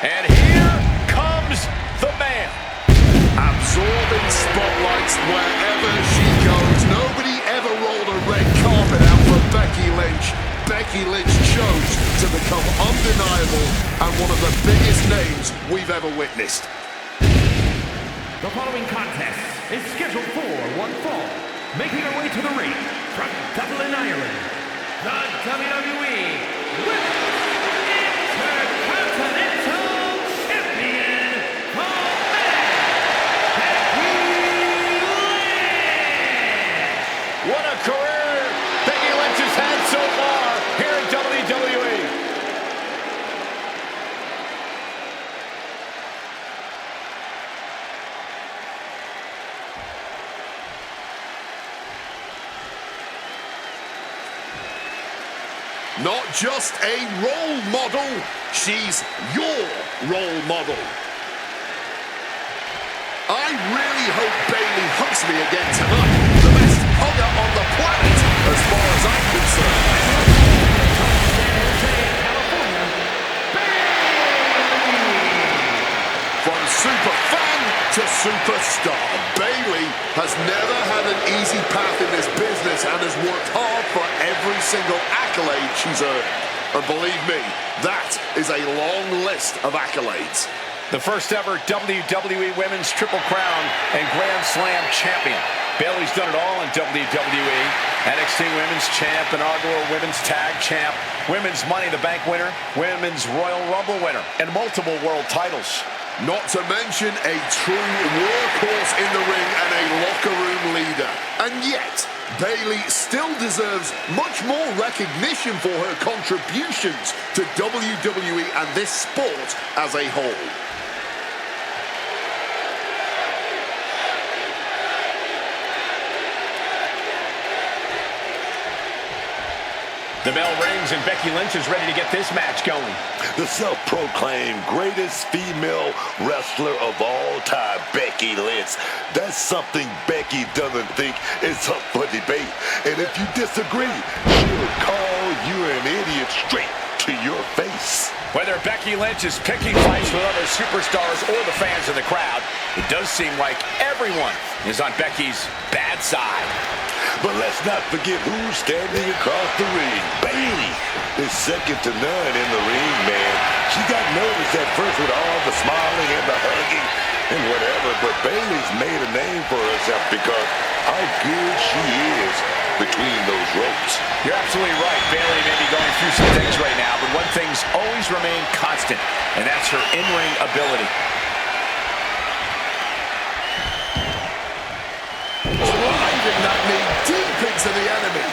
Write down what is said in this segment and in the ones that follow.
And here comes the man. Absorbing spotlights wherever she goes. Nobody ever rolled a red carpet out for Becky Lynch. Becky Lynch chose to become undeniable and one of the biggest names we've ever witnessed. The following contest is scheduled for one fall. Making her way to the ring from Dublin, Ireland, the WWE Women's Intercontinental Champion, Becky Lynch. What a career Becky Lynch has had so far here in WWE. Not just a role model, she's your role model. I really hope Bayley hugs me again tonight. The best hugger on the planet, as far as I'm concerned. From super fan to superstar, Bayley has never had an easy path in this business and has worked hard for every single accolade she's earned. And believe me, that is a long list of accolades. The first ever WWE Women's Triple Crown and Grand Slam champion. Bayley's done it all in WWE. NXT Women's Champ, inaugural Women's Tag Champ, Women's Money in the Bank winner, Women's Royal Rumble winner, and multiple world titles. Not to mention a true workhorse in the ring and a locker room leader. And yet, Bayley still deserves much more recognition for her contributions to WWE and this sport as a whole. The bell rings and Becky Lynch is ready to get this match going. The self-proclaimed greatest female wrestler of all time, Becky Lynch. That's something Becky doesn't think is up for debate. And if you disagree, she'll call you an idiot straight to your face. Whether Becky Lynch is picking fights with other superstars or the fans in the crowd, it does seem like everyone is on Becky's bad side. But let's not forget who's standing across the ring. Bayley is second to none in the ring, man. She got noticed at first with all the smiling and the hugging and whatever, but Bayley's made a name for herself because how good she is between those ropes. You're absolutely right. Bayley may be going through some things right now, but one thing's always remained constant, and that's her in-ring ability. Driving that knee deep into the enemy.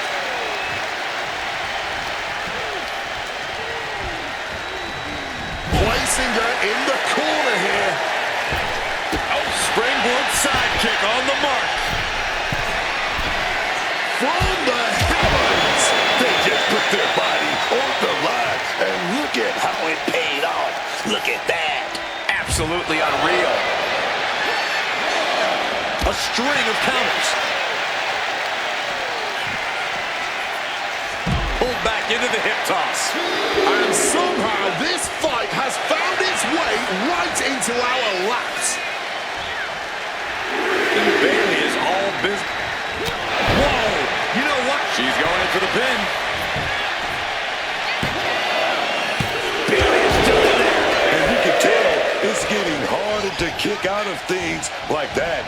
Placing her in the corner here. Oh, springboard sidekick on the mark. From the heavens. They just put their body on the line, and look at how it paid off. Look at that. Absolutely unreal. A string of counters. Pulled back into the hip toss. And somehow this fight has found its way right into our laps. And Bayley is all business. Whoa! You know what? She's going in for the pin. Bayley is still in there. And you can tell it's getting harder to kick out of things like that.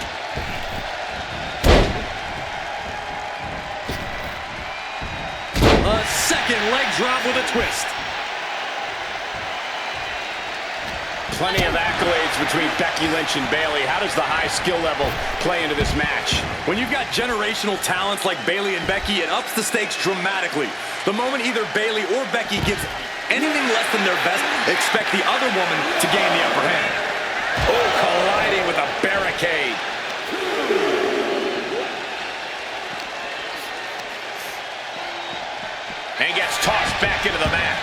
A second leg drop with a twist. Plenty of accolades between Becky Lynch and Bayley. How does the high skill level play into this match? When you've got generational talents like Bayley and Becky, it ups the stakes dramatically. The moment either Bayley or Becky gives anything less than their best, expect the other woman to gain the upper hand. Oh, colliding with a barricade. And gets tossed back into the mat.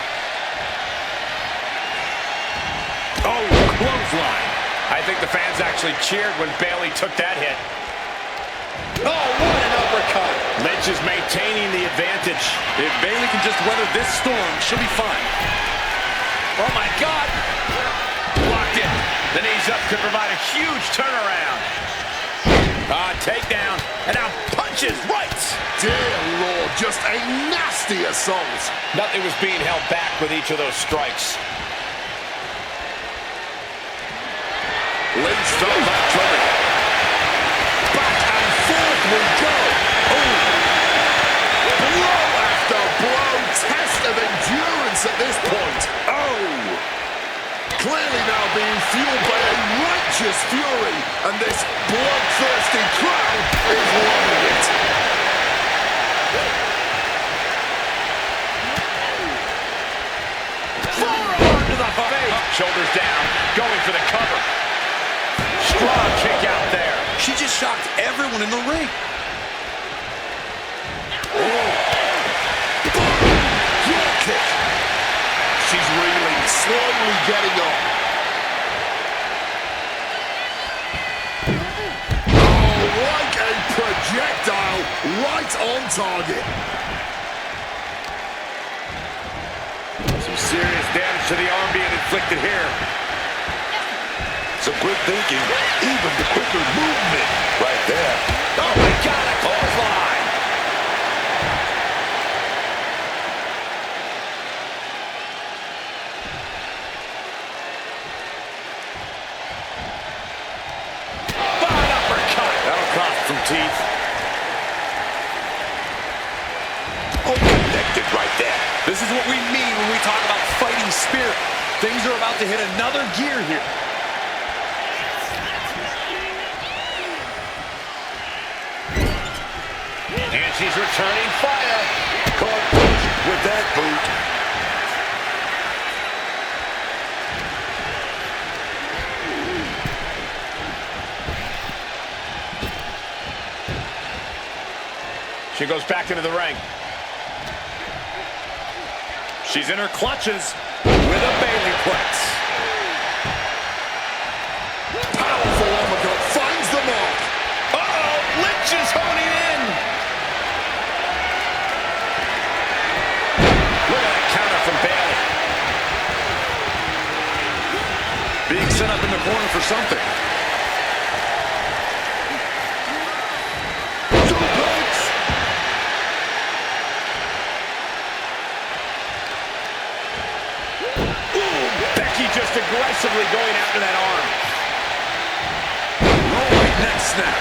Oh, clothesline. I think the fans actually cheered when Bayley took that hit. Oh, what an uppercut. Lynch is maintaining the advantage. If Bayley can just weather this storm, she'll be fine. Oh, my God. The knees up could provide a huge turnaround. Takedown, and now punches right. Dear Lord, just a nasty assault. Nothing was being held back with each of those strikes. Lynch felt that coming. Back and forth we go. Oh. Blow after blow. Test of endurance at this point. Oh. Clearly now being fueled by a righteous fury, and this bloodthirsty crowd is loving it. Forearm to the face. Shoulders down, going for the cover. Strong kick out there. She just shocked everyone in the ring. Drop kick. She's reeling, slowly getting up. Oh, like a projectile, right on target. Some serious damage to the arm being inflicted here. Some quick thinking, even the quicker movement right there. Oh my God, a clothesline. Fine uppercut. That'll cost some teeth. Oh, connected right there. This is what we mean when we talk about fighting spirit. Things are about to hit another gear here. And she's returning fire. Caught punch with that boot. She goes back into the ring. She's in her clutches with a Bailey plex. Powerful uppercut finds the mark. Uh-oh, Lynch is honing in. Look at that counter from Bailey. Being set up in the corner for something. Just aggressively going after that arm. Rolling neck snap.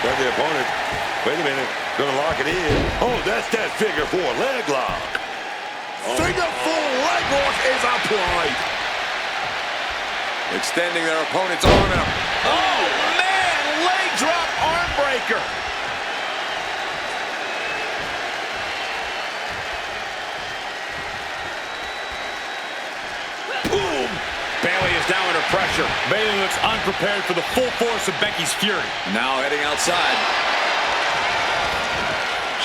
Got the opponent. Wait a minute. Gonna lock it in. Oh, that's that figure four leg lock. Figure four leg lock is applied. Extending their opponent's arm out. Oh, man! Leg drop arm breaker. Boom! Bailey is now under pressure. Bailey looks unprepared for the full force of Becky's fury. Now heading outside.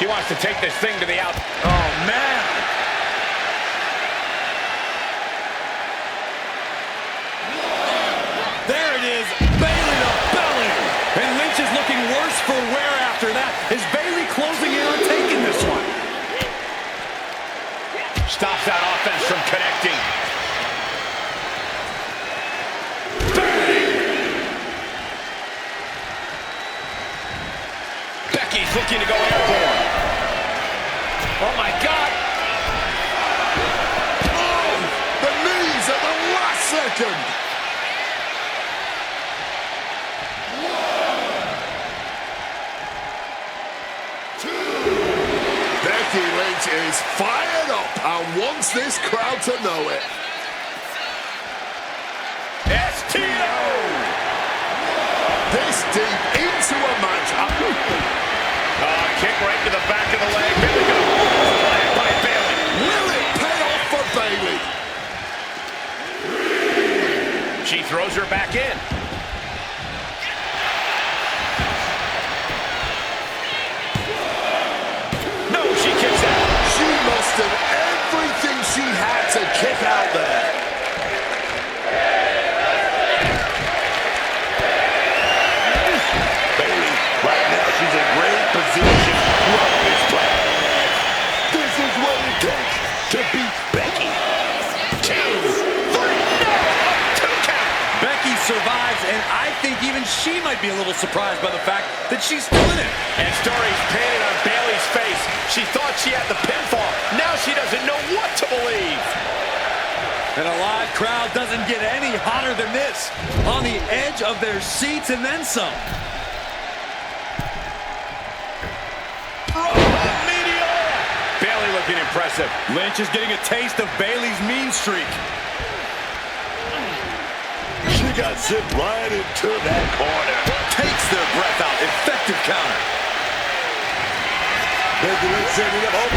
She wants to take this thing to the out. Oh, man! There it is, Bailey to belly. And Lynch is looking worse for wear after that. Is Bailey closing in on taking this one? Stops that offense from connecting. Becky's looking to go airborne. Oh my God! Oh, the knees at the last second. Becky Lynch is fired up and wants this crowd to know it. STO! This deep into a match. Kick right to the back of the leg. Bailey flagged by Bailey. Will it pay off for Bailey? She throws her back in. No, she kicks out. She mustered everything she had to kick out there. Bailey, right now she's in great position. Run this play. This is what it takes to beat Becky. 2, 3, no! 2 count. I think even she might be a little surprised by the fact that she's still in it. And stories painted on Bayley's face. She thought she had the pinfall. Now she doesn't know what to believe. And a live crowd doesn't get any hotter than this. On the edge of their seats and then some. Bayley looking impressive. Lynch is getting a taste of Bayley's mean streak. She got sent right into that corner. Takes their breath out. Effective counter. Becky Lynch setting it up.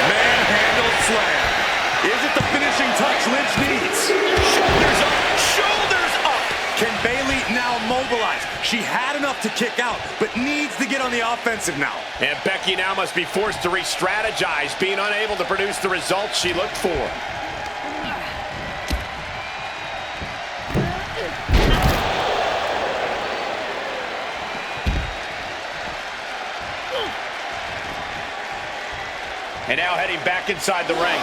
Manhandle slam. Is it the finishing touch Lynch needs? Shoulders up. Shoulders up. Can Bayley now mobilize? She had enough to kick out, but needs to get on the offensive now. And Becky now must be forced to re-strategize, being unable to produce the results she looked for. And now heading back inside the ring.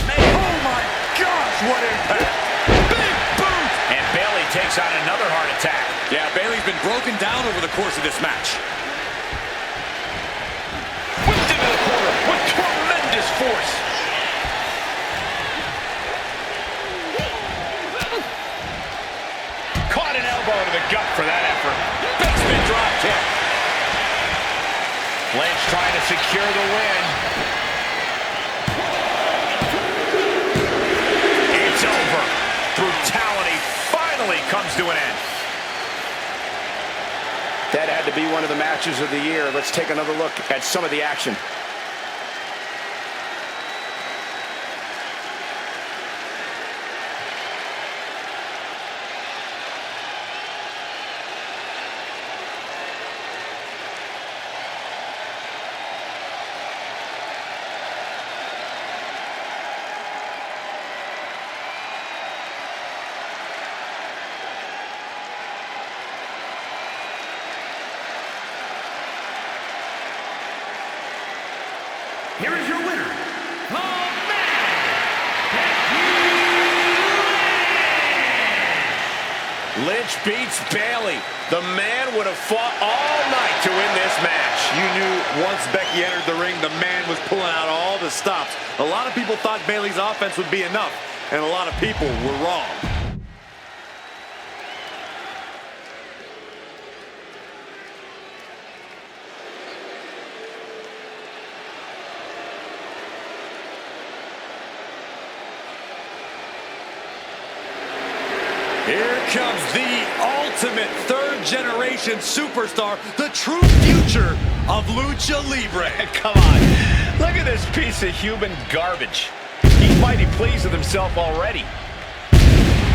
Oh my gosh, what impact! Big boot! And Bayley takes on another heart attack. Yeah, Bayley's been broken down over the course of this match. Whipped into the corner with tremendous force. Caught an elbow to the gut for that effort. Basement drop kick. Lynch trying to secure the win. It's over. Brutality finally comes to an end. That had to be one of the matches of the year. Let's take another look at some of the action. Here is your winner, the man, Lynch beats Bayley. The man would have fought all night to win this match. You knew once Becky entered the ring, the man was pulling out all the stops. A lot of people thought Bayley's offense would be enough, and a lot of people were wrong. Here comes the ultimate third-generation superstar, the true future of Lucha Libre. Come on. Look at this piece of human garbage. He's mighty pleased with himself already.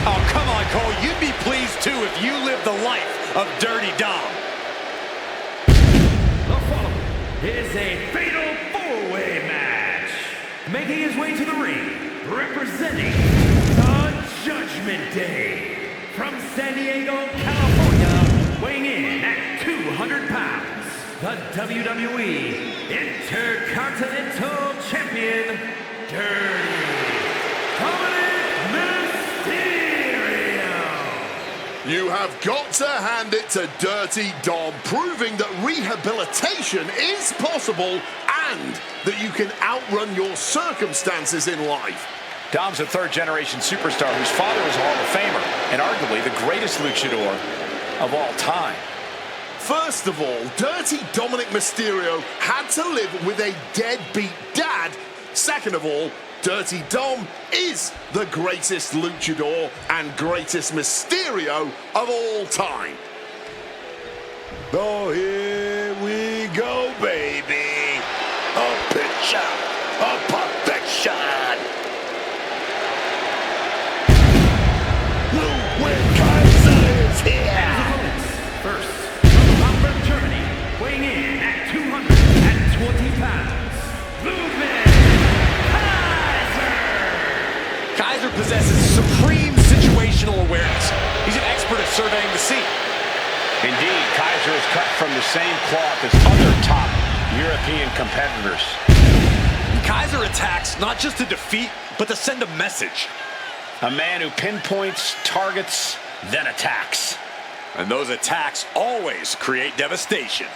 Oh, come on, Cole. You'd be pleased, too, if you lived the life of Dirty Dom. The following is a fatal four-way match. Making his way to the ring, representing the Judgment Day. From San Diego, California, weighing in at 200 pounds, the WWE Intercontinental Champion, Dirty Mysterio. You have got to hand it to Dirty Dom, proving that rehabilitation is possible and that you can outrun your circumstances in life. Dom's a third-generation superstar whose father was a Hall of Famer and arguably the greatest luchador of all time. First of all, Dirty Dominic Mysterio had to live with a deadbeat dad. Second of all, Dirty Dom is the greatest luchador and greatest Mysterio of all time. Oh, here we go, baby. A picture of perfection. First, from Hamburg, Germany, weighing in at 220 pounds, Ludwig Kaiser! Kaiser possesses supreme situational awareness. He's an expert at surveying the scene. Indeed, Kaiser is cut from the same cloth as other top European competitors. Kaiser attacks not just to defeat, but to send a message. A man who pinpoints, targets, then attacks. And those attacks always create devastation.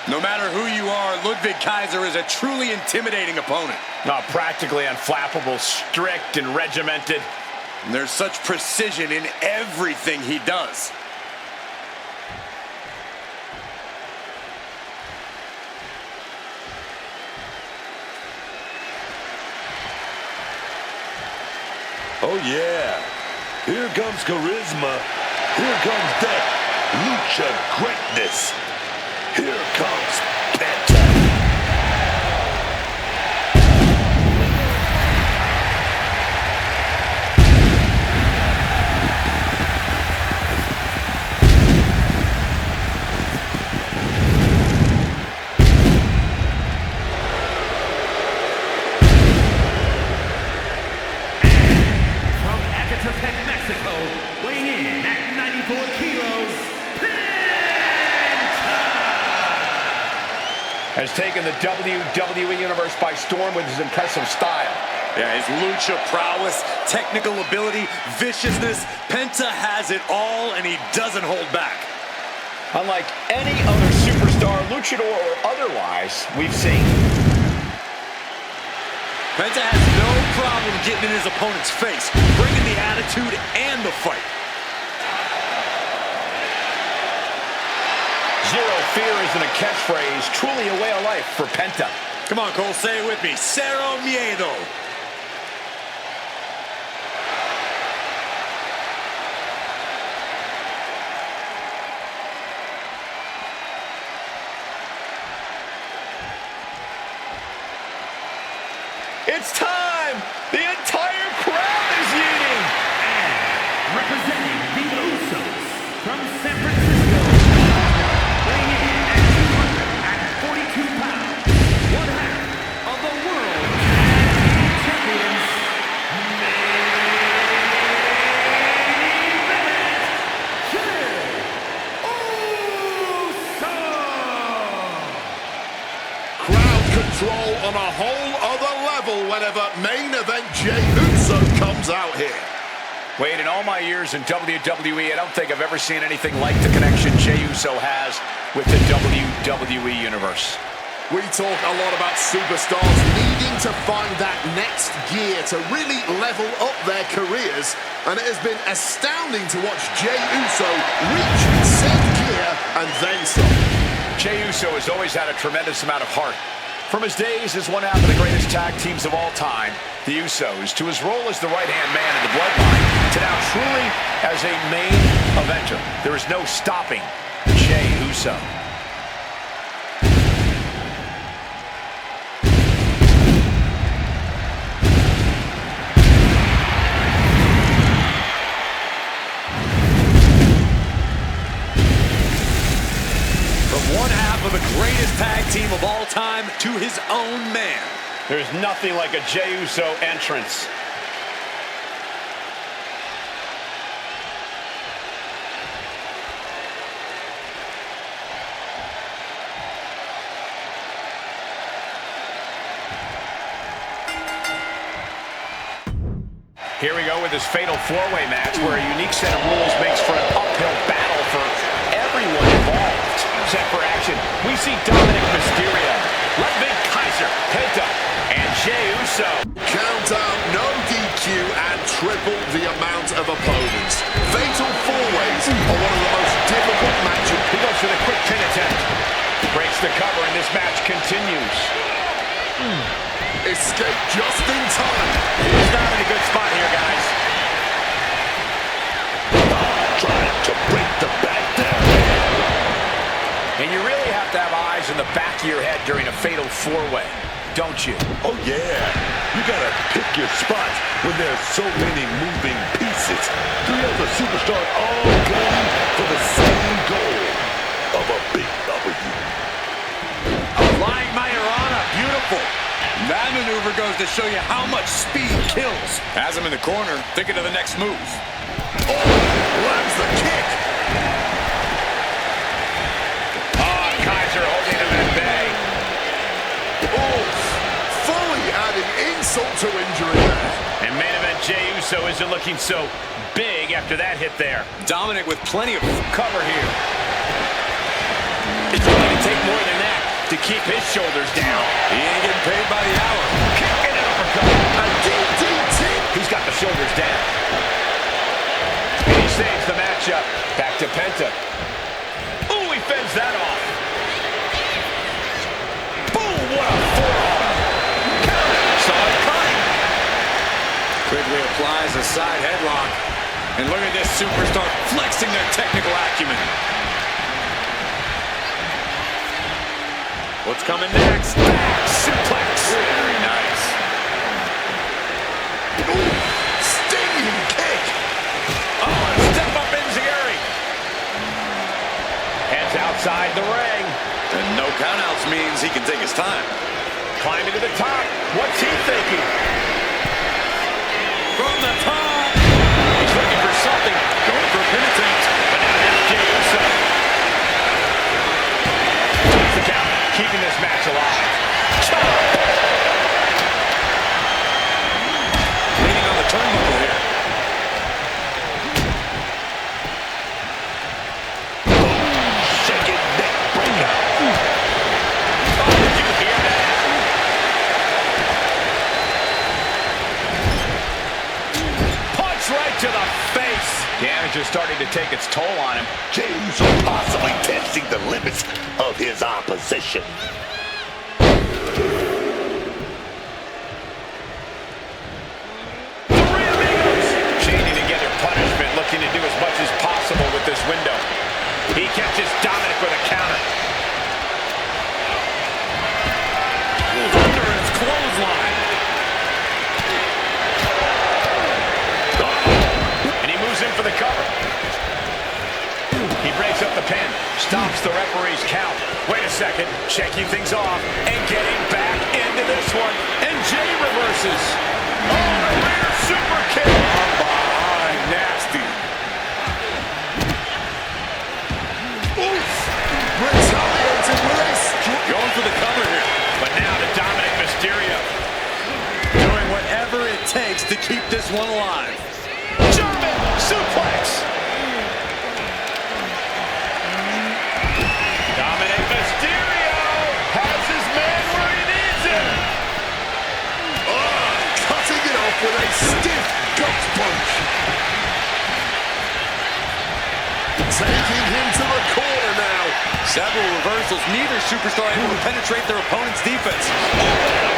No matter who you are, Ludwig Kaiser is a truly intimidating opponent. Practically unflappable, strict and regimented. And there's such precision in everything he does. Oh, yeah. Here comes charisma. Here comes that lucha greatness. Here comes Penta. From Ecatepec, Mexico, weighing in at 94 kilos, Has taken the WWE Universe by storm with his impressive style. Yeah, his lucha prowess, technical ability, viciousness. Penta has it all, and he doesn't hold back. Unlike any other superstar, luchador or otherwise, we've seen. Penta has no problem getting in his opponent's face, bringing the attitude and the fight. Zero fear isn't a catchphrase, truly a way of life for Penta. Come on, Cole, say it with me. Cero miedo. It's time! The entire crowd is yeeting! representing the Usos from San Francisco, weighing in at 242 pounds, one half of the World Tag Team Champions, Crowd control on a whole other level whenever main event Jey Uso comes out here. Wade, in all my years in WWE, I don't think I've ever seen anything like the connection Jey Uso has with the WWE Universe. We talk a lot about superstars needing to find that next gear to really level up their careers, and it has been astounding to watch Jey Uso reach said gear and then some. Jey Uso has always had a tremendous amount of heart. From his days as one half of the greatest tag teams of all time, the Usos, to his role as the right-hand man in the Bloodline, to now truly as a main eventer. There is no stopping Jey Uso. One half of the greatest tag team of all time to his own man. There's nothing like a Jey Uso entrance. Here we go with this fatal four-way match where a unique set of rules makes for an uphill battle for everyone involved. Set for action, we see Dominic Mysterio, Ludwig Kaiser, Penta, and Jey Uso. Count out, no DQ, and triple the amount of opponents. Fatal four-ways are one of the most difficult matches. He goes for the quick pin attempt. Breaks the cover, and this match continues. Escape just in time. He's not in a good spot here, guys. Trying to break the back there. And you really have to have eyes in the back of your head during a fatal four-way, don't you? Oh, yeah. You gotta pick your spots when there's so many moving pieces. Three other superstars all gunning for the same goal of a big W. Flying Mayorana, beautiful. That maneuver goes to show you how much speed kills. Has him in the corner, thinking of the next move. Oh, lands the kick. Oh, Kaiser holding him at bay. Oh, fully adding insult to injury there. And main event Jey Uso isn't looking so big after that hit there. Dominic with plenty of Cover here. It's going to take more than that to keep his shoulders down. He ain't getting paid by the hour. Kick and an uppercut. A DDT. He's got the shoulders down. And he saves the matchup. Back to Penta. Ooh, he fends that off. Boom, what a forearm. Saw it coming. Quickly applies a side headlock. And look at this superstar flexing their technical acumen. What's coming next? Back suplex. Very nice. Ooh, stinging kick. Oh, and step up Enziguri. Heads outside the ring. And no countouts means he can take his time. Climbing to the top. What's he thinking? From the top. He's looking for something. Going for a pin attempt. But now here's Jey Uso. Takes the count, keeping this match alive. Leaning on the turnbuckle here. Shaking neck breaker. Oh, did you hear that? Punch right to the face. Damage is starting to take its toll on him. Jey Uso possibly testing the limits of his opposition. The Three Amigos chaining together punishment, looking to do as much as possible with this window. He catches Dominic with a counter. Thunderous clothesline. And he moves in for the cover. He breaks up the pin, stops the referee's count. Wait a second, shaking things off and getting back into this one. And Jey reverses. Oh, the rear super kick. From behind, nasty. Oof. Retaliating with a Going for the cover here. But now to Dominic Mysterio. Doing whatever it takes to keep this one alive. German suplex. Dominic Mysterio has his man where he needs him. cutting it off with a stiff gut punch. Taking him to the corner now. Several reversals. Neither superstar able to penetrate their opponent's defense.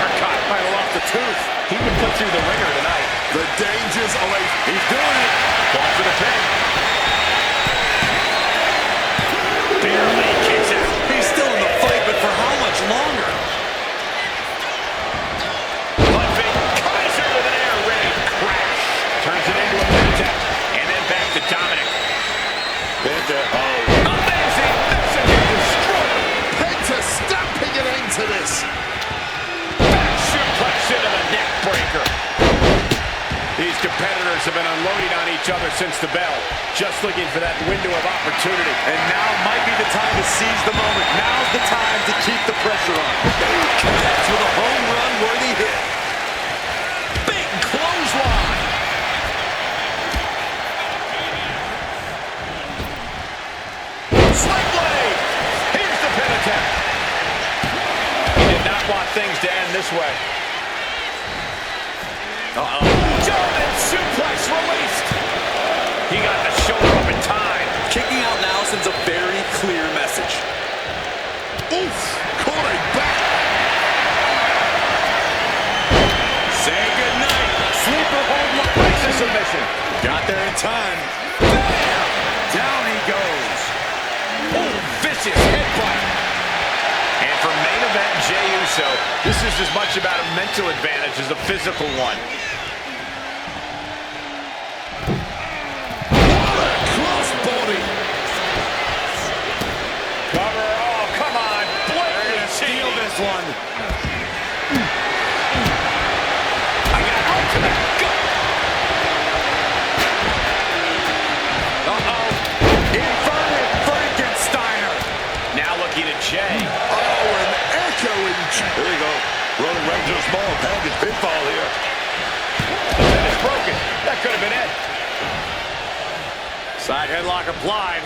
Uppercut. Might have lost the tooth. He would put through the ringer tonight. The dangers of a... He's doing it. Going for the pin. Barely kicks out. He's still in the fight, but for how much longer? Punching Kaiser with an air raid crash. Turns it into a pin attempt. And then back to Dominic. Penta, Amazing Mexican destroyer. Penta stamping an end to this. Back suplex into the neck breaker. These competitors have been unloading on each other since the bell. Just looking for that window of opportunity. And now might be the time to seize the moment. Now's the time to keep the pressure on. Connects with a home run worthy hit. Big clothesline. Sling blade. Here's the pin attempt. He did not want things to end this way. Uh-oh. German suplex released. He got the shoulder up in time. Kicking out now sends a very clear message. Oof. Caught a back. Say goodnight. Sleeper hold one. Breaks the submission. Got there in time. Bam! Down he goes. Oh, vicious headbutt. And for main event Jey Uso, this is as much about a mental advantage as a physical one. package pinfall here. The pin is broken. That could have been it. Side headlock applied.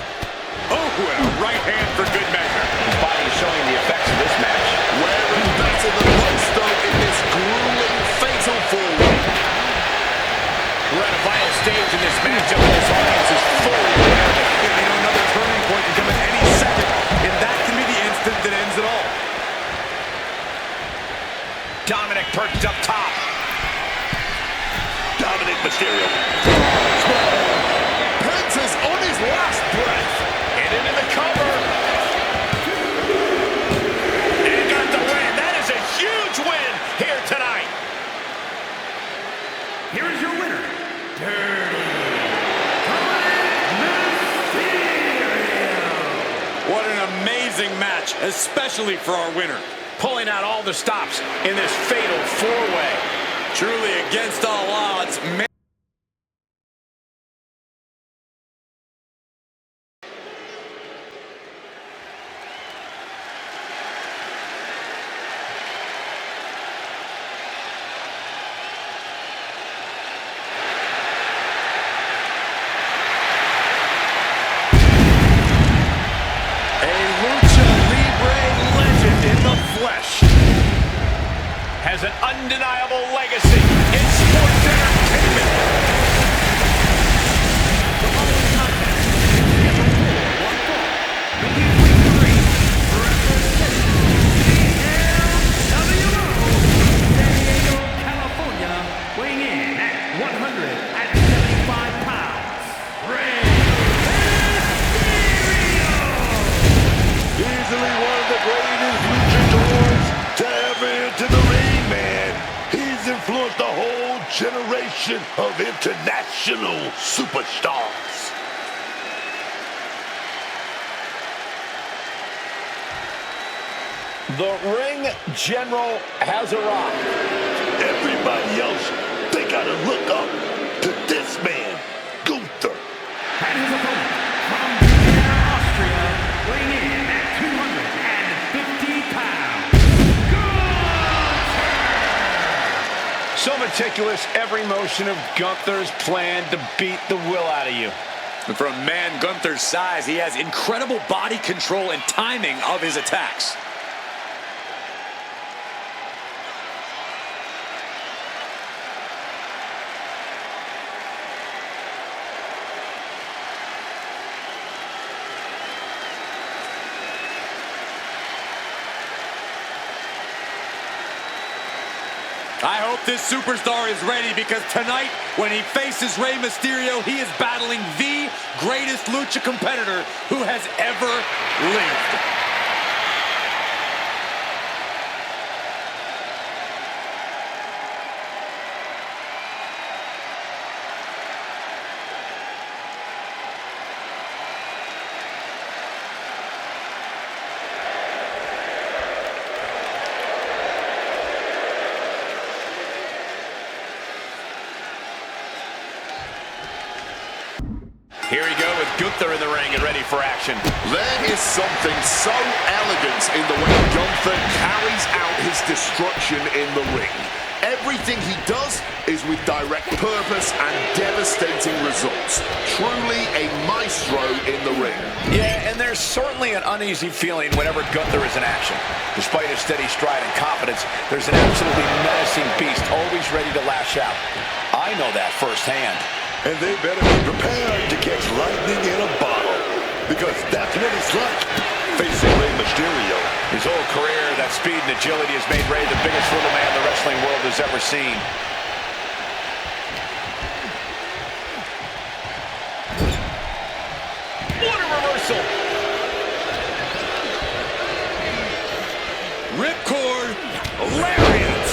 Oh, and a right hand for good measure. His body is showing the effects of this match. Wearing better than most, though, in this grueling fatal four-way. We're at a vital stage in this matchup, and this audience is fully aware of it. Another turning point can come at any second, and that can be the instant that ends it all. Dominic perched up top. Dominic Mysterio. Penta's on his last breath. And into the cover. And got the win. That is a huge win here tonight. Here is your winner, What an amazing match, especially for our winner. Pulling out all the stops in this fatal four-way. Truly against all odds. Has an undeniable legacy in sports entertainment. The following contest is scheduled for one fall. Making his way to the ring, representing the San Diego, California, weighing in at 175 pounds, Rey Mysterio! Easily one of the greatest luchadors to ever enter the ring, man. He's influenced a whole generation of international superstars. The ring general has arrived. Everybody else, they gotta look up to this man, Gunther. And his opponent from Vienna, Austria, weighing in at 250 pounds, Gunther! So meticulous, every motion of Gunther's planned to beat the will out of you. And for a man Gunther's size, he has incredible body control and timing of his attacks. I hope this superstar is ready, because tonight, when he faces Rey Mysterio, he is battling the greatest lucha competitor who has ever lived. Here we go with Gunther in the ring and ready for action. There is something so elegant in the way Gunther carries out his destruction in the ring. Everything he does is with direct purpose and devastating results. Truly a maestro in the ring. Yeah, and there's certainly an uneasy feeling whenever Gunther is in action. Despite his steady stride and confidence, there's an absolutely menacing beast always ready to lash out. I know that firsthand. And they better be prepared to catch lightning in a bottle, because that's what it's like facing Rey Mysterio. His whole career, that speed and agility has made Rey the biggest little man the wrestling world has ever seen. What a reversal! Ripcord, lariat.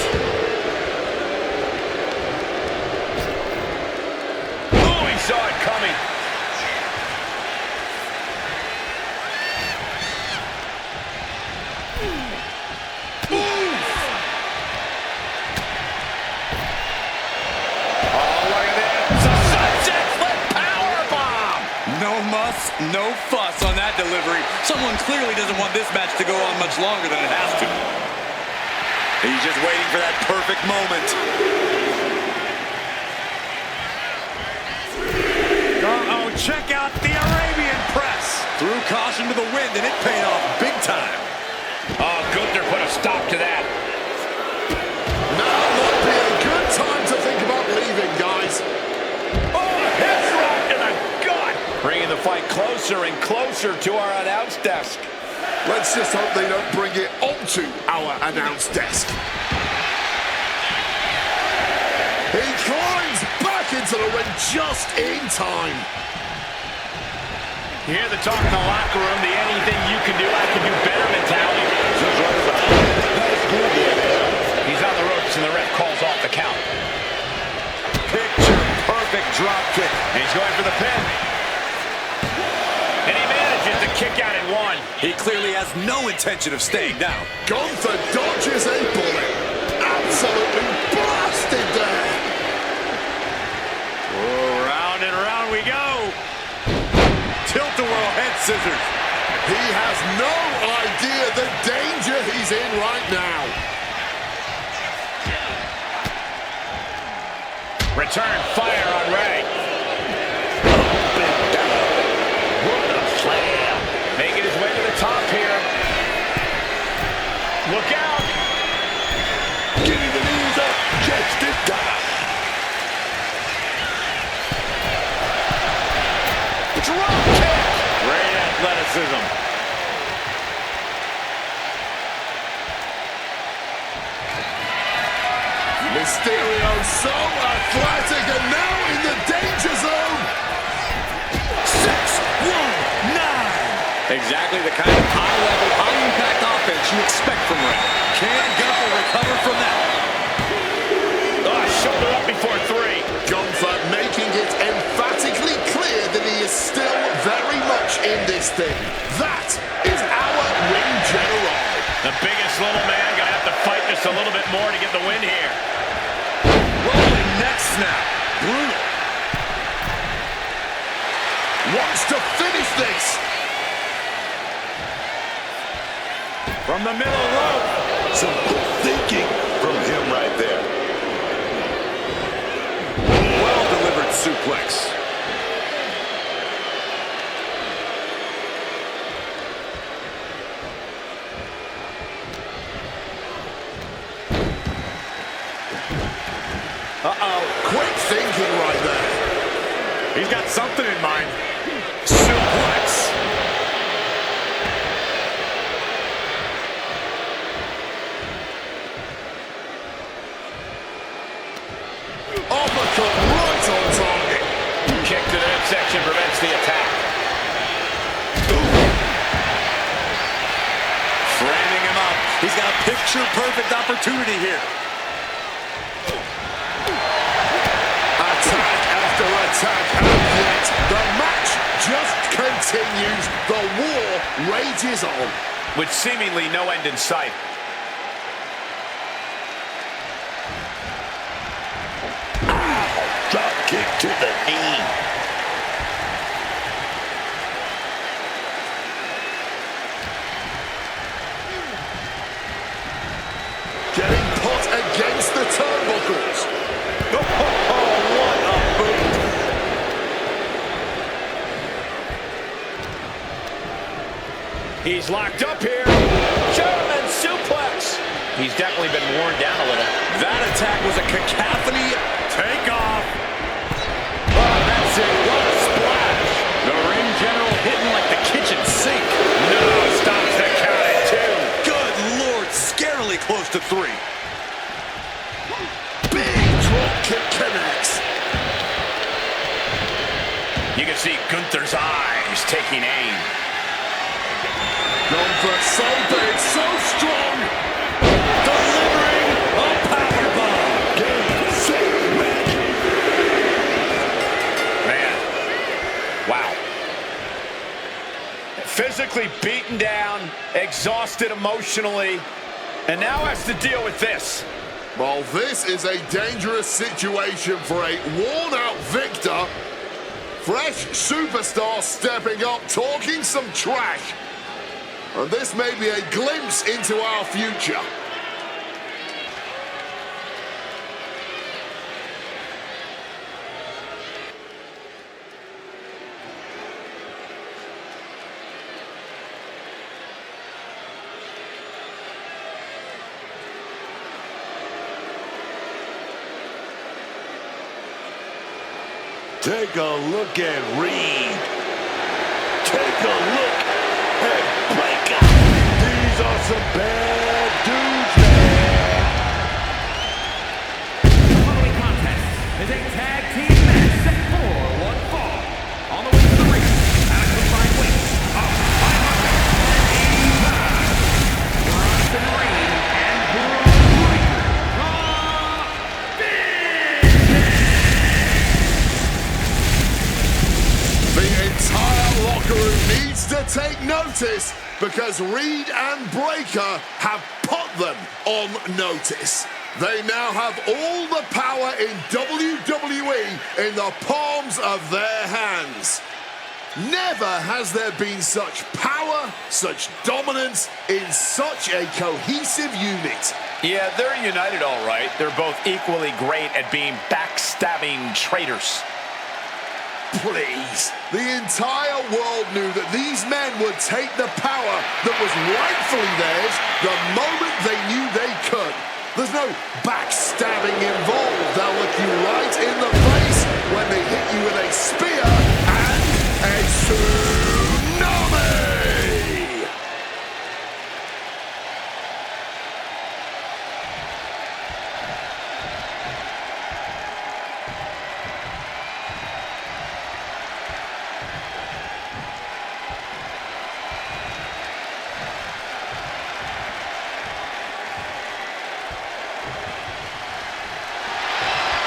Saw it coming. No muss, no fuss on that delivery. Someone clearly doesn't want this match to go on much longer than it has to. He's just waiting for that perfect moment. Uh-oh, check out the Arabian press. Threw caution to the wind, and it paid off big time. Oh, Gunther put a stop to that. Now might be a good time to think about leaving, guys. Oh, head drop to the gut. Bringing the fight closer and closer to our announce desk. Let's just hope they don't bring it onto our announce desk. He climbs back into the ring just in time. You hear the talk in the locker room, the anything you can do, I can do better mentality. He's on the ropes and the ref calls off the count. Picture perfect drop kick. And he's going for the pin. And he manages to kick out at one. He clearly has no intention of staying down. Gunther dodges a bullet. Absolutely blasted there. Oh, round and round we go. Tilt-a-whirl head scissors. He has no idea the danger he's in right now. Return fire on Ray. What a slam. Making his way to the top here. Look out. Getting the knees up just in time. Drop kick. Great athleticism. Mysterio so athletic and now in the danger zone. 6-1-9. Exactly the kind of high-level, high-impact offense you expect from Ray. Can Gunther recover from that? Oh, shoulder up before three. Gunther making it emphatically clear that he is still very much in this thing. That is our ring general. The biggest little man gonna have to fight just a little bit more to get the win here. Rolling neck snap. Brutal. Wants to finish this. From the middle rope. Some good thinking from him right there. Well-delivered suplex. Uh-oh, quick thinking right there. He's got something in mind. Suplex. Uppercut right on target. Kick to the midsection prevents the attack. Framing him up. He's got a picture-perfect opportunity here. Attack after attack, and yet the match just continues. The war rages on. With seemingly no end in sight. Drop kick to the knee. Getting put against the turnbuckles. Oh, what a boot. He's locked up here. German suplex. He's definitely been worn down a little. That attack was a cacophony. Take off. Oh, that's it. What a splash. The ring general hitting like the kitchen sink. No, stops the count at two. Good Lord, scarily close to 3. Big drop kick connects. You can see Gunther's eyes taking aim. Gunther so big, so strong. Delivering a powerbomb. Man, wow. Physically beaten down, exhausted emotionally, and now has to deal with this. Well, this is a dangerous situation for a worn-out Victor. Fresh superstar stepping up, talking some trash. And this may be a glimpse into our future. Take a look at Reed. Take a look at Baker. These are some bad dudes, man. The following contest is a tag team match set for one fall. On the way to the ring, at a combined weight of 580 pounds, Bronson Reed and Braun Breaker. The entire locker room needs to take notice because Reed and Breaker have put them on notice. They now have all the power in WWE in the palms of their hands. Never has there been such power, such dominance in such a cohesive unit. Yeah, they're united all right. They're both equally great at being backstabbing traitors. Please. The entire world knew that these men would take the power that was rightfully theirs the moment they knew they could. There's no backstabbing involved. They'll look you right in the face when they hit you with a spear and a tsunami!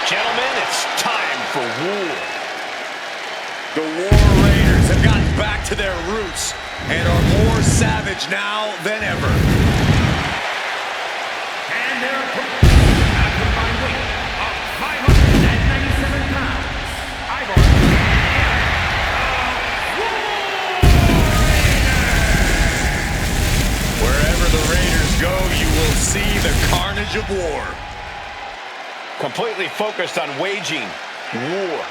Gentlemen, it's time for war. The War Raiders have gotten back to their roots and are more savage now than ever. And they're approaching at a combined weight of 597 pounds. Ivar Wherever the Raiders go, you will see the carnage of war. Completely focused on waging war.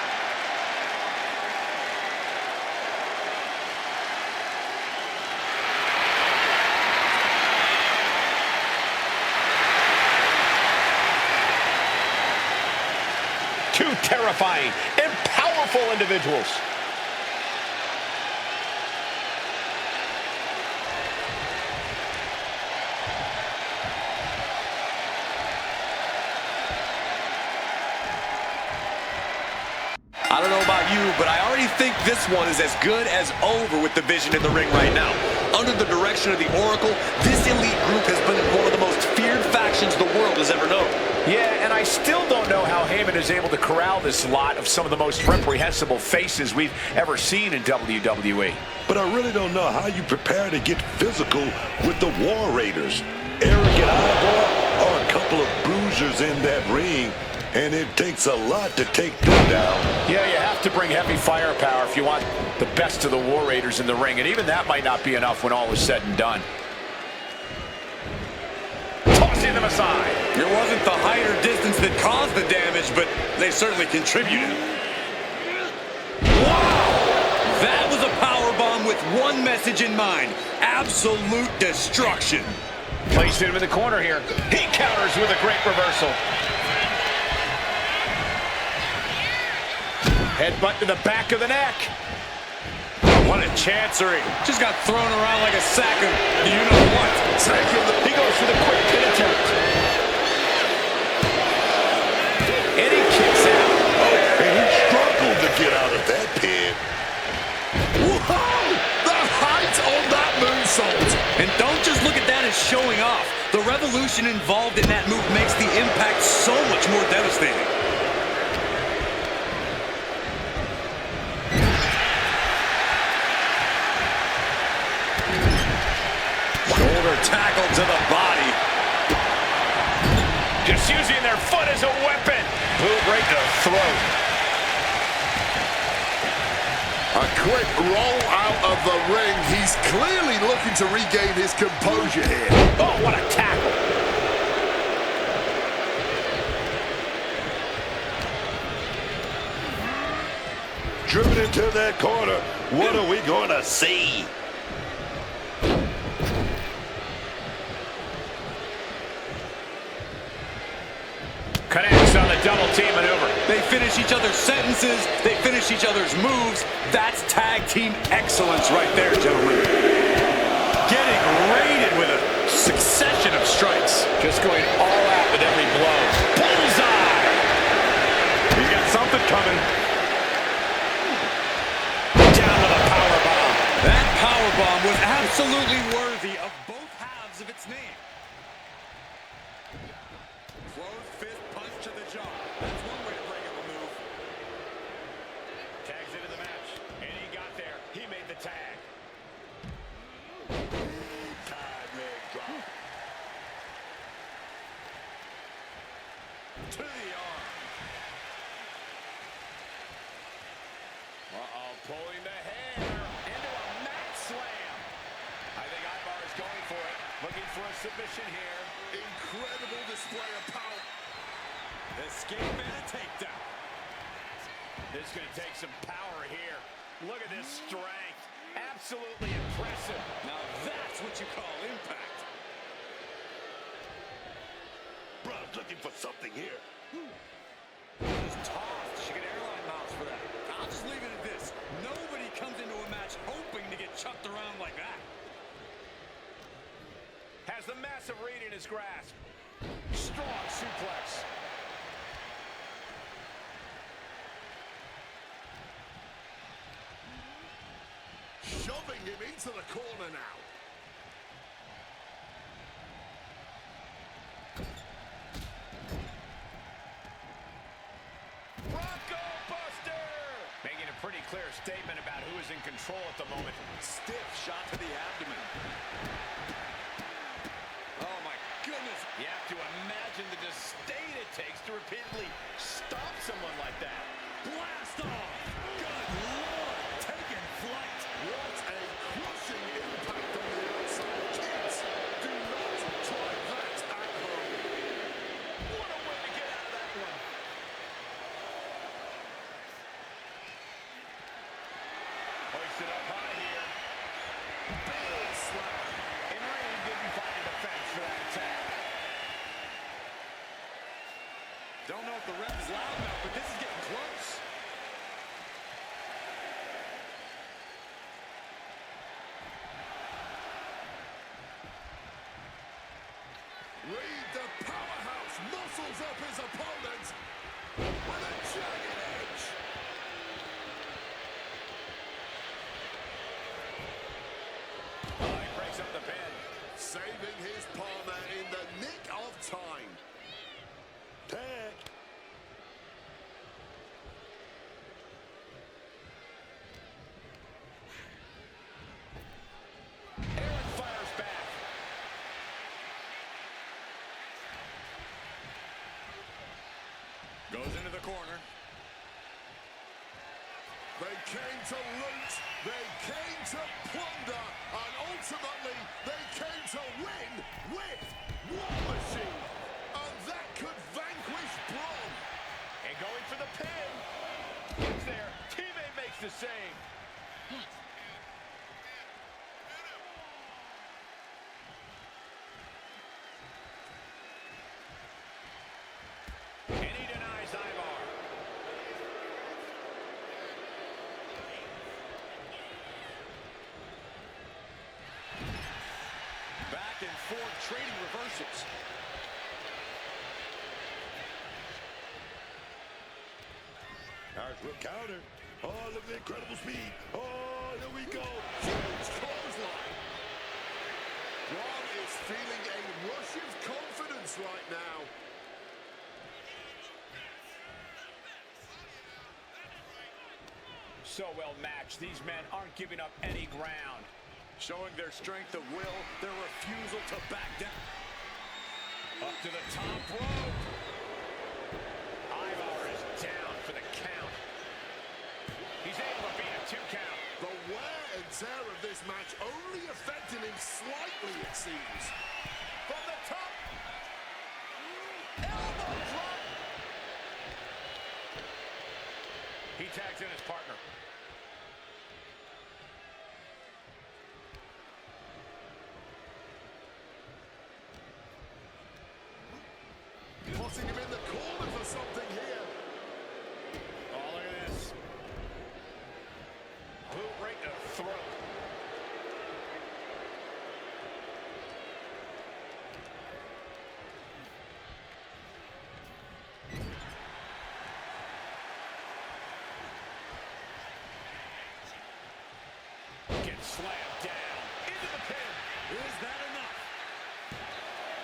Two terrifying and powerful individuals. I don't know about you, but I already think this one is as good as over with the Vision in the ring right now. Under the direction of the Oracle, this elite group has been one of the most feared factions the world has ever known. Yeah, and I still don't know how Heyman is able to corral this lot of some of the most reprehensible faces we've ever seen in WWE. But I really don't know how you prepare to get physical with the War Raiders. Arrogant Ivar are a couple of bruisers in that ring, and it takes a lot to take them down. Yeah, you have to bring heavy firepower if you want the best of the War Raiders in the ring, and even that might not be enough when all is said and done. Tossing them aside. It wasn't the height or distance that caused the damage, but they certainly contributed. Wow! That was a powerbomb with one message in mind: absolute destruction. Placing him in the corner here. He counters with a great reversal. Headbutt to the back of the neck. What a chancery. Just got thrown around like a sack of you-know-what. He goes for the quick pin attempt. And he kicks out. Oh, and he struggled to get out of that pin. Whoa! The height on that moonsault! And don't just look at that as showing off. The revolution involved in that move makes the impact so much more devastating. Shoulder tackle to the body. Just using their foot as a weapon. Boot right to the throat. A quick roll out of the ring. He's clearly looking to regain his composure here. Oh, what a tackle. Driven into that corner. What are we going to see? Connects on the double team maneuver. They finish each other's sentences. They finish each other's moves. That's tag team excellence right there, gentlemen. Getting raided with a succession of strikes. Just going all out with every blow. Bullseye! He's got something coming. Down with a powerbomb. That powerbomb was absolutely worthy of both halves of its name. Closed fist punch to the jaw. That's one way to break up a move. Tags into the match. And he got there. He made the tag. Side leg drop. To the arm. Uh-oh, pulling the hair into a mat slam. I think Ivar is going for it. Looking for a submission here. Incredible display of power. Escape and a takedown. This is going to take some power here. Look at this strength. Absolutely impressive. Now that's what you call impact. Bro's looking for something here. Just tossed. She get airline miles for that. I'll just leave it at this. Nobody comes into a match hoping to get chucked around like that. Has the massive read in his grasp. Strong suplex. Shoving him into the corner now. Bronco Buster! Making a pretty clear statement about who is in control at the moment. Stiff shot to the abdomen. Oh my goodness. You have to imagine the disdain it takes to repeatedly stop someone like that. Blast off. Good Lord. Taking flight. What a crushing impact on the outside. Kids, do not try that at home. What a way to get out of that one. Hoisted up high here. Big slam. And Reed didn't find a defense for that attack. Don't know if the ref is loud enough, but this is getting close. Reed, the powerhouse, muscles up his opponent with a jagged edge. Oh, he breaks up the pin. Saving his partner in the nick of time. Tag. Aaron fires back. Goes into the corner. They came to loot, they came to plunder, and ultimately they came to win with War Machine. And that could vanquish Braun. And going for the pin. Gets there. Teammate makes the save. And he denies Ivar. Back and forth, trading reversals. Irish whip counter. Oh, look at the incredible speed. Oh, here we go. Huge clothesline. Braun is feeling a rush of confidence right now. So well matched. These men aren't giving up any ground. Showing their strength of will, their refusal to back down. Up to the top rope. Ivar is down for the count. He's able to beat a 2 count. The wear and tear of this match only affecting him slightly, it seems. From the top. Elbow drop. He tags in his partner. Putting him in the corner for something here. throat. Gets slammed down into the pin. Is that enough?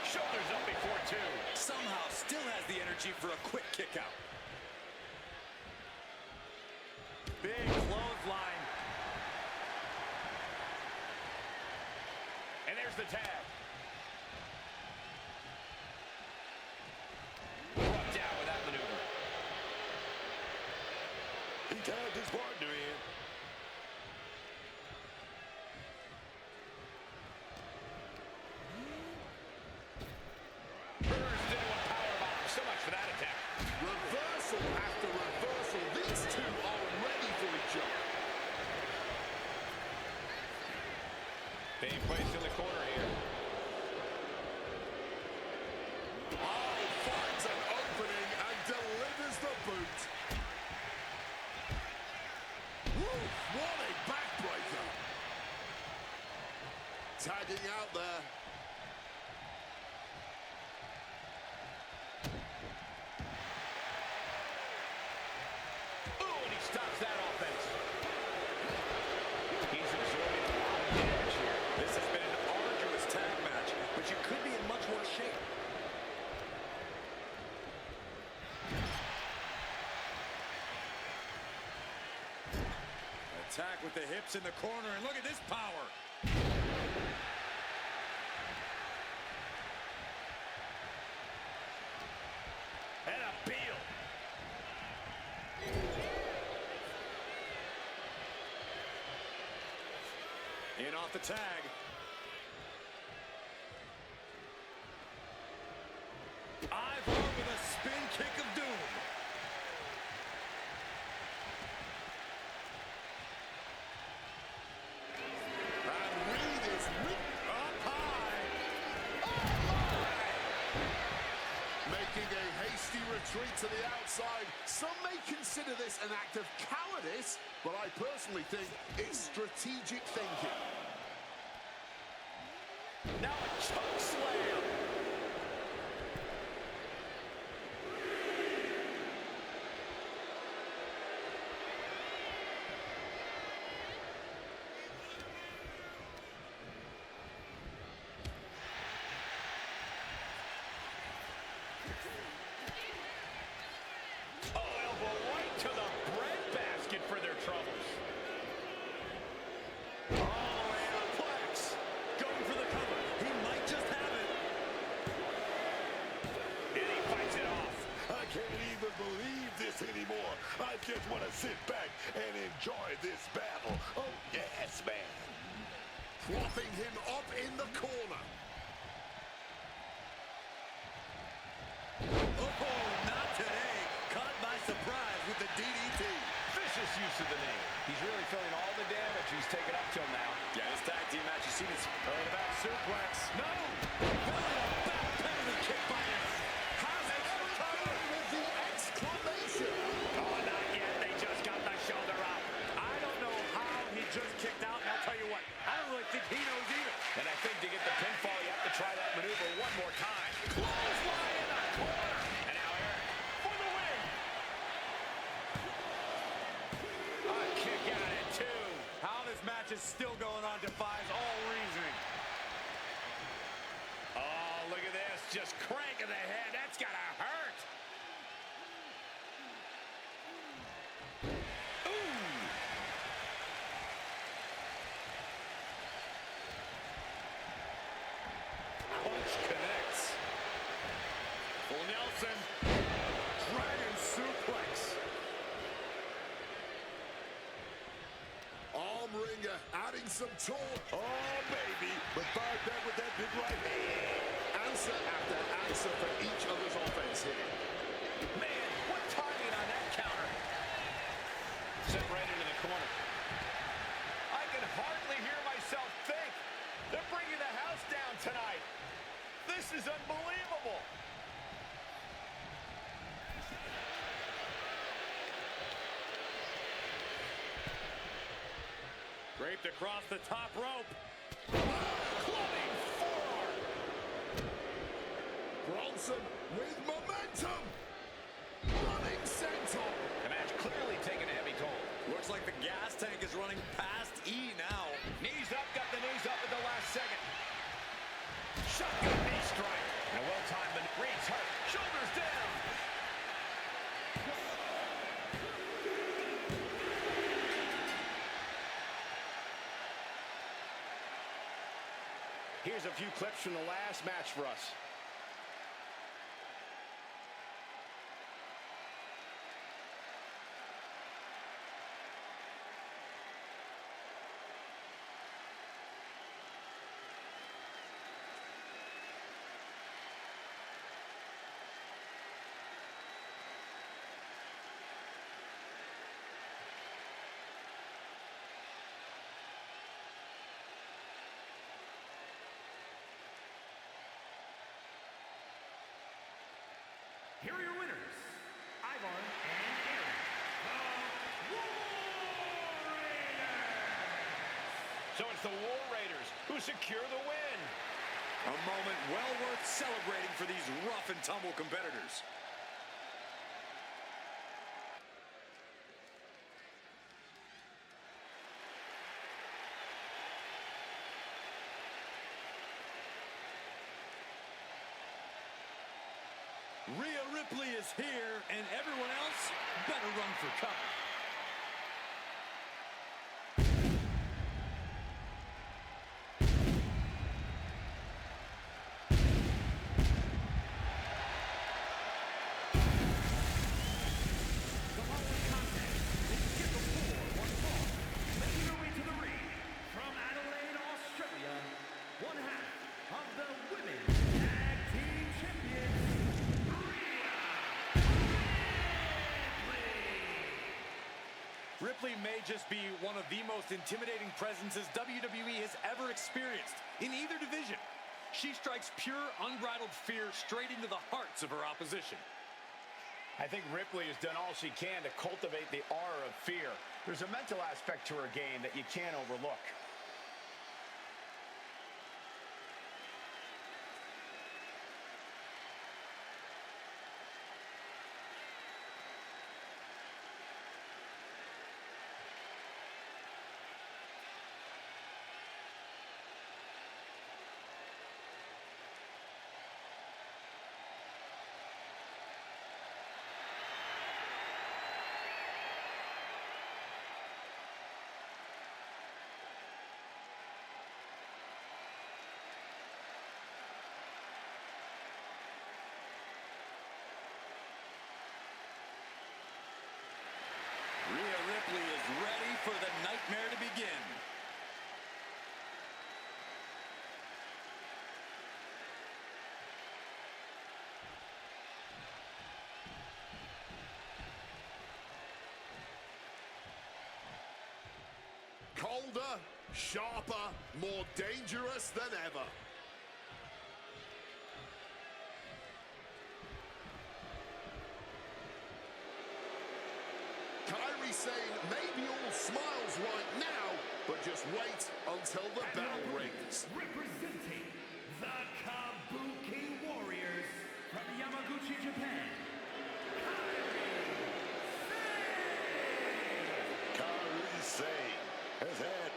Shoulders up before two. Somehow still has the energy for a quick kick out. Big clothesline. And there's the tag. Brought down with that maneuver. He tagged his partner in. Burst into a powerbomb. So much for that attack. Reversal after reversal. These two are ready for each other. Being placed in the corner here. Oh, finds an opening and delivers the boot. Woo, what a backbreaker. Tagging out there. Ooh, and he stops that offense. He's absorbing a lot of damage here. This has been an arduous tag match, but you could be in much worse shape. Attack with the hips in the corner, and look at this power. And a peel. In off the tag. Ivar with a spin kick of doom. And Reed is Up high. making a hasty retreat to the outside. Some may consider this an act of cowardice, but I personally think it's strategic thinking. Now a choke slam. Oh, elbow right to the breadbasket for their troubles. All the way out. Plex. Going for the cover. He might just have it. And he fights it off. I can't even believe this anymore. I just want to sit back and enjoy this battle. Oh, yes, man. Propping him up in the corner. Oh, not today. Caught by surprise with the DDT. Vicious use of the name. He's really feeling all the damage he's taken up till now. Yeah, this tag team match, you see this. Right about suplex. No! Back penalty kick by him. Has it recovered with the exclamation. Oh, not yet. They just got the shoulder up. I don't know how he just kicked out, and I'll tell you what, I don't really think he knows either. And I think to get the pinfall, you have to try that maneuver one more time. Clothesline in the corner. And now Eric for the win. A kick out at two. How this match is still going on defies all reasoning. Oh, look at this. Just cranking the head. That's got to hurt. Punch connects. Full Nelson. Dragon suplex. Arm wringer adding some torque. Oh, baby. But fired back with that big right hand. Answer after answer for each other's offense here. Man, what timing on that counter. Sent right into the corner. I can hardly hear myself think. They're bringing the house down tonight. This is unbelievable. Draped across the top rope. Clubbing forearm. Bronson with momentum. Running senton. The match clearly taking a heavy toll. Looks like the gas tank is running past E now. Knees up, got the knees up at the last second. Shotgun knee strike. And a well-timed maneuver. Reed's hurt. Shoulders down. Here's a few clips from the last match for us. Here are your winners, Ivar and Eric, the War Raiders. So it's the War Raiders who secure the win. A moment well worth celebrating for these rough and tumble competitors. Rhea Ripley is here, and everyone else better run for cover. The following contest is scheduled for one fall. Making her way to the ring from Adelaide, Australia, one half of the Women's Tag Team Champions, Ripley may just be one of the most intimidating presences WWE has ever experienced in either division. She strikes pure, unbridled fear straight into the hearts of her opposition. I think Ripley has done all she can to cultivate the aura of fear. There's a mental aspect to her game that you can't overlook. Rhea Ripley is ready for the nightmare to begin. Colder, sharper, more dangerous than ever. Kyrie saying maybe all smiles right now, but just wait until the bell rings. Representing the Kabuki Warriors from Yamaguchi, Japan, Kyrie Sane has had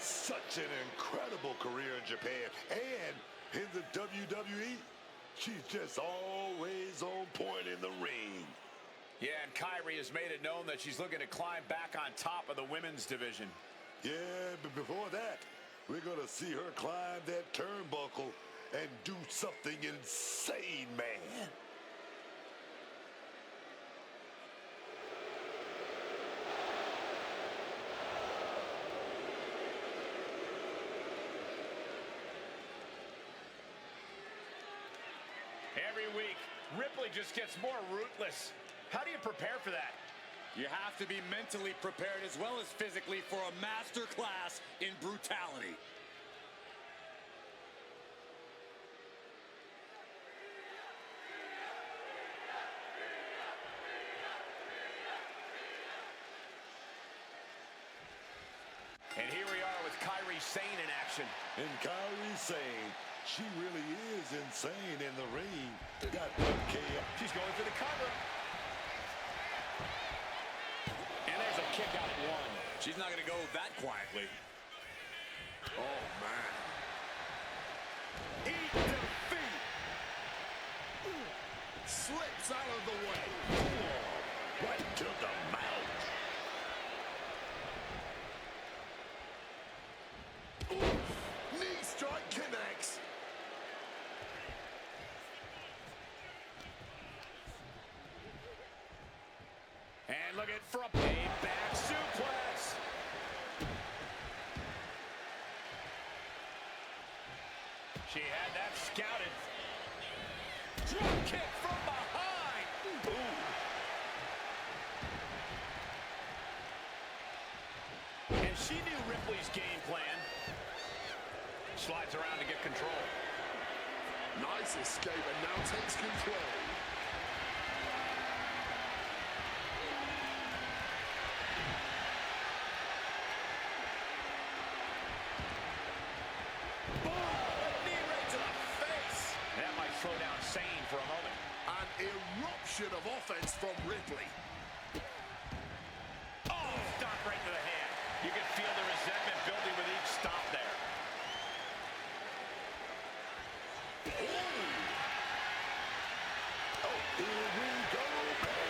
such an incredible career in Japan and in the WWE. She's just always on point in the ring. Yeah, and Kyrie has made it known that she's looking to climb back on top of the women's division. Yeah, but before that, we're going to see her climb that turnbuckle and do something insane, man. Every week, Ripley just gets more ruthless. How do you prepare for that? You have to be mentally prepared as well as physically for a master class in brutality. And here we are Kairi Sane in action. And Kairi Sane, she really is insane in the ring. Got that KO. She's going for the cover. And there's a kick out at one. She's not going to go that quietly. Oh, man. Eat defeat. Slips out of the way. Right to the mouth. Knee strike connects. And look at for a back suplex. She had that scouted. Drop kick from behind. Ooh. And she knew Ripley's game plan. Slides around to get control. Nice escape and now takes control. That might slow down Sane for a moment. An eruption of offense from Ripley. Oh, stop right to the hand. You can feel the resentment building with each stop there. Oh, here we go, man.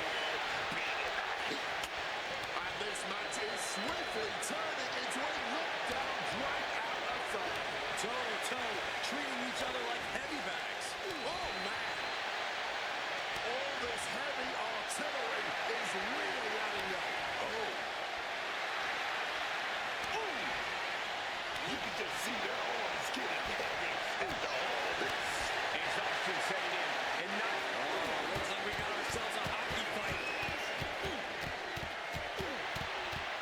And this match is swiftly turning into a knockdown drag out affair. Toe-to-toe, treating each other like heavy bags. Oh, man. All this heavy artillery is really adding up. Oh. Ooh. You can just see their arms getting heavy after all this. Exhaustion setting in. And now, Looks like we got ourselves a hockey fight.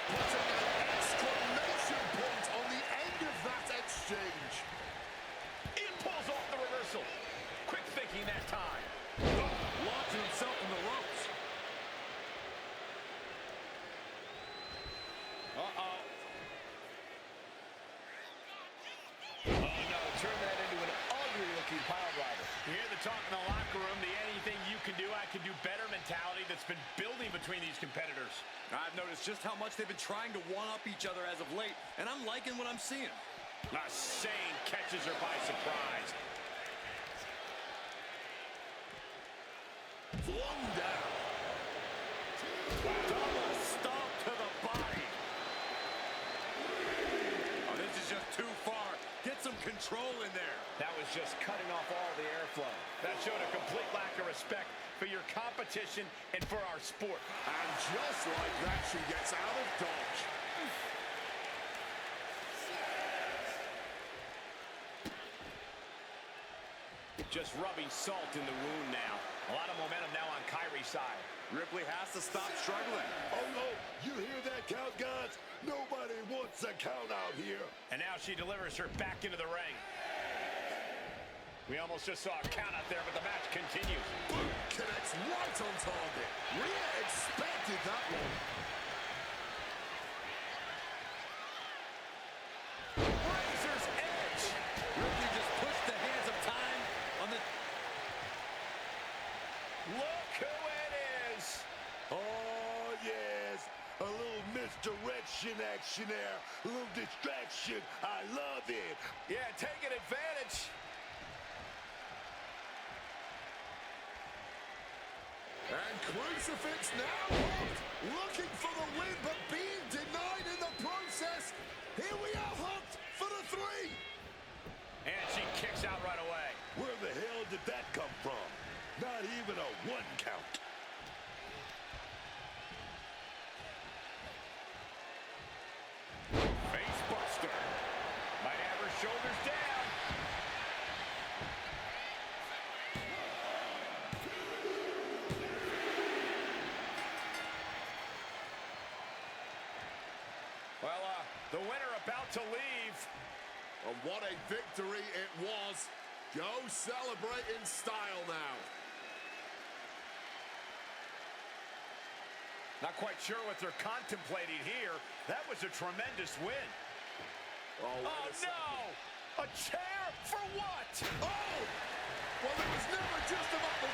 Putting an exclamation point on the end of that exchange. it pulls off the reversal. Quick thinking that time. Launching himself in the ropes. Uh-oh. Oh, no. Turn that into an ugly-looking pile driver. You hear the talk in the locker room, the anything you can do, I can do better mentality that's been building between these competitors. I've noticed just how much they've been trying to one-up each other as of late, and I'm liking what I'm seeing. Sane catches her by surprise. Flung down. Double stomp to the body. Oh, this is just too far. Get some control in there. That was just cutting off all the airflow. That showed a complete lack of respect for your competition and for our sport. And just like that, she gets out of dodge. Just rubbing salt in the wound now. A lot of momentum now on Kairi's side. Ripley has to stop struggling. Oh, no. You hear that count, guys? Nobody wants a count out here. And now she delivers her back into the ring. We almost just saw a count out there, but the match continues. Boom! Connects right on target. Rhea expected that one. Razor's edge. Ripley just pushed the hands of time on the... Look who it is. Oh, yes. A little misdirection action there. A little distraction. I love it. Yeah, taking advantage. And Crucifix now hooked, looking for the win, but being denied in the process. Here we are, hooked for the 3. And she kicks out right away. Where the hell did that come from? Not even a 1 count. Face buster. Might have her shoulders down. Well, the winner about to leave. And what a victory it was. Go celebrate in style now. Not quite sure what they're contemplating here. That was a tremendous win. Oh, Oh, no! A chair for what? Oh! Well, it was never just about the